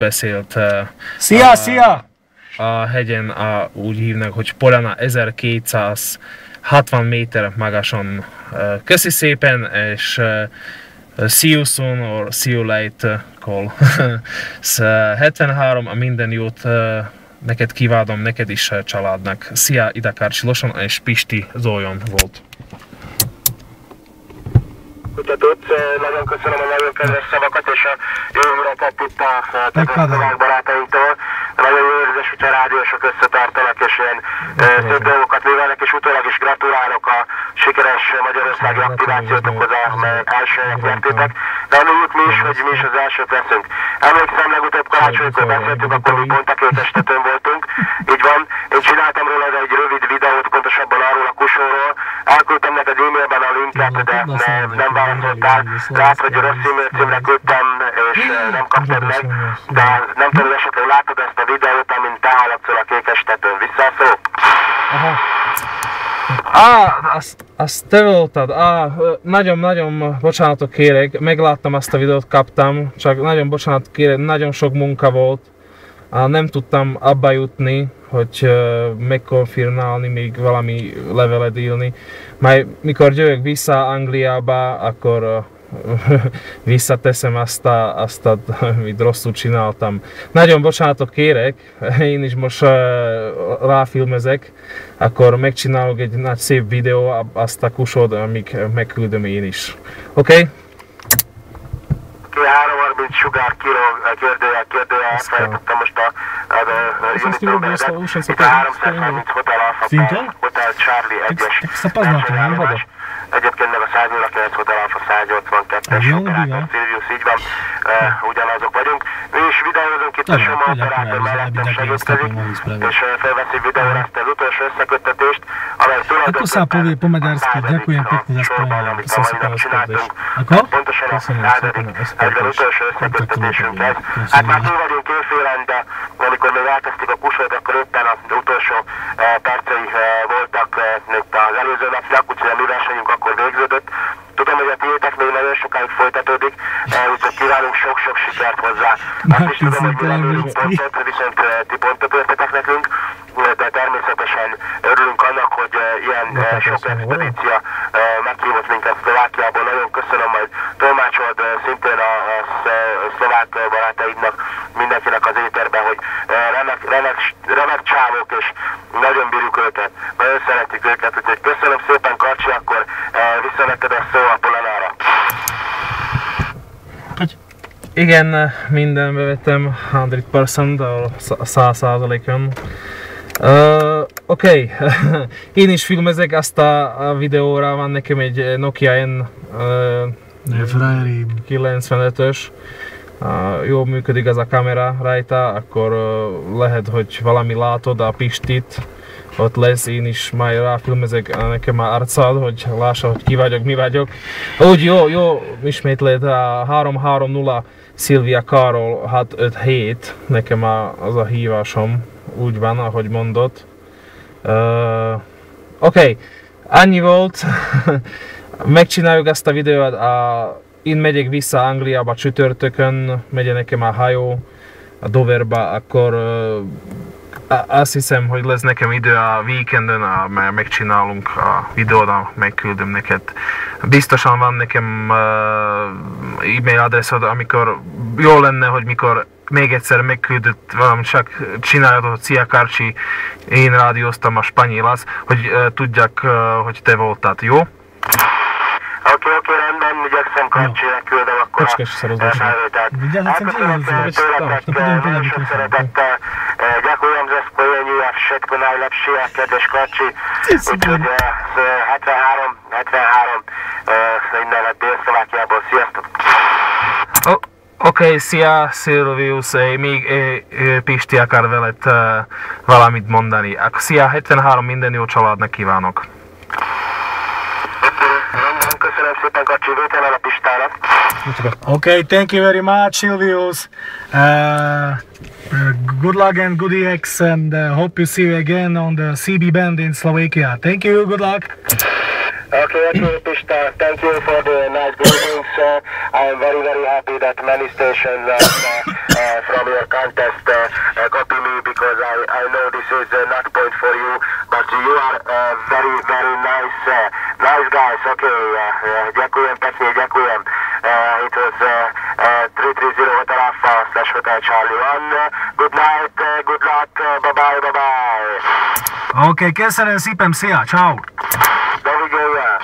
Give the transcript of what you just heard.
beszélt. Szia, szia! A hegyen úgy hívnak, hogy Polana 1260 méter magason. Köszi szépen, és see you soon, or see you late call. 73, a minden jót neked kívánom, neked is családnak. Szia, Ida Kárcsiloson, és Pisti Zolyon volt. Hogyha tudsz, nagyon köszönöm a nagyon kedves szavakat, és a jó urakat itt a kedves barátainktól. Nagyon jó érzés, hogyha a rádiósok összetartanak, és ilyen szép dolgokat művelnek, és utólag is gratulálok a sikeres magyarországi aktivációtokhoz, amelyek elsőnek nyertétek. De amíg mi is az elsők leszünk. Emlékszem, legutóbb karácsonykor beszéltünk, akkor mi pont a két estetőn voltunk. Így van, én csináltam róla egy rövid videót, pontosabban arról a kusóról. Elküldtem neked e-mailben a linket, de nem válaszoltál. Lehet, hogy rossz e-mail címre küldtem, és nem kaptad meg. De nem tudom, hogy esetleg látod ezt a videót, amint te hallatszol a kék estetőn. Vissza a szó? Aha. Azt te voltad. Nagyon bocsánatot kérek, megláttam azt a videót, kaptam, csak nagyon bocsánatot kérek, nagyon sok munka volt. Nem tudtam abba jutni, hogy megkonfirmálni, még valami levelet írni. Majd mikor jövök vissza Angliába, akkor visszateszem azt, amit rosszul csináltam. Nagyon bocsánatot kérek, én is most ráfilmezek, akkor megcsinálok egy nagy szép videó, azt a kusod, amíg megküldöm én is. Oké? 330 sugár kiló kérdőjel, elfelejtettem most a unitnumeret. Itt a 330 Hotel Alpha Hotel Charlie 1-es. Egyébként meg a 109 Hotel Alpha 182-es operátor Silvius, így van, ugyanazok vagyunk. Mi is videózunk itt a Soma operátor mellettem segítkezik, és felveszi videóra ezt az utolsó összeköttetést, amely tulajdonképpen a 100. sorban, amit a mai csináltunk. Pontosan a 100. egyben utolsó összeköttetésünk ez. Hát már túl vagyunk évfélen, de amikor még elkezdtük a kusot, akkor éppen az utolsó percei voltak itt az előző napnak, úgyhogy a mi versenyünk akkor végződött. Tudom, hogy a tiétek még nagyon sokáig folytatódik, úgyhogy kívánunk sok-sok sikert hozzá. Azt is tudom, hogy mi nem érünk pontot, viszont ti pontot értetek nekünk, de természetesen örülünk annak, hogy ilyen sok expedícia meghívott minket Szlovákiából. Nagyon köszönöm, majd tolmácsold szintén a szlovák barátaidnak, mindenkinek az éterben, hogy remek csávok, és nagyon bírjuk őket, nagyon szeretjük őket, úgyhogy köszönöm szépen, Karcsi, akkor visszavetted a szó a Polanára. Igen, mindenbe vettem 100%, 100%-on. Oké, én is filmezek, azt a videóra van nekem egy Nokia N95-ös. Jól működik az a kamera rajta, akkor lehet, hogy valami látod a Pistit, ott lesz, én is majd ráfilmezek nekem a arccal, hogy lássa, hogy ki vagyok, mi vagyok. Úgy jó, ismétled a 330 Szilvia Karol 657, nekem az a hívásom, úgy van, ahogy mondod. Oké, annyi volt, megcsináljuk ezt a videót, én megyek vissza Angliába csütörtökön, megy nekem a hajó a Doverba, akkor azt hiszem, hogy lesz nekem idő a weekenden, mert megcsinálunk a videót, megküldöm neked. Biztosan van nekem e-mail adresszod, amikor jó lenne, hogy mikor még egyszer megküldött valamit, csak csinálod, hogy Szia Karcsi, én rádióztam a Spanyélasz, hogy tudják, hogy te voltál, jó? Oké, rendben, igyekszem Karcsinek küldöm akkor a felvételt. Elköszönöm tőletek, nagyon sok szeretettel. Ďakujem za spojení a všetko najlepšie, kedves Karcsi. Úgyhogy 73 innen a Dél-Szlovákiából. Sziasztok! Oké, szia Silvius, még Pisti akar veled valamit mondani. Szia, 73, minden jó családnak kívánok! Köszönöm szépen, Karcsi, vétel a Pistának. Okay, thank you very much, Silvius. Good luck and good EX, and hope you see you again on the CB band in Slovakia. Thank you, good luck. Okay, Pista, thank you for the nice greetings. I am very happy that many stations from your contest, copy me because I know this is not point for you, but you are very, very nice, nice guys. Okay, ďakujem pekne, ďakujem. It was 330 Hotel Alpha / Hotel Charlie 1. Good night, good luck, bye-bye, bye-bye. Oké, köszönöm szépen, szia, ciao. Dovidenia.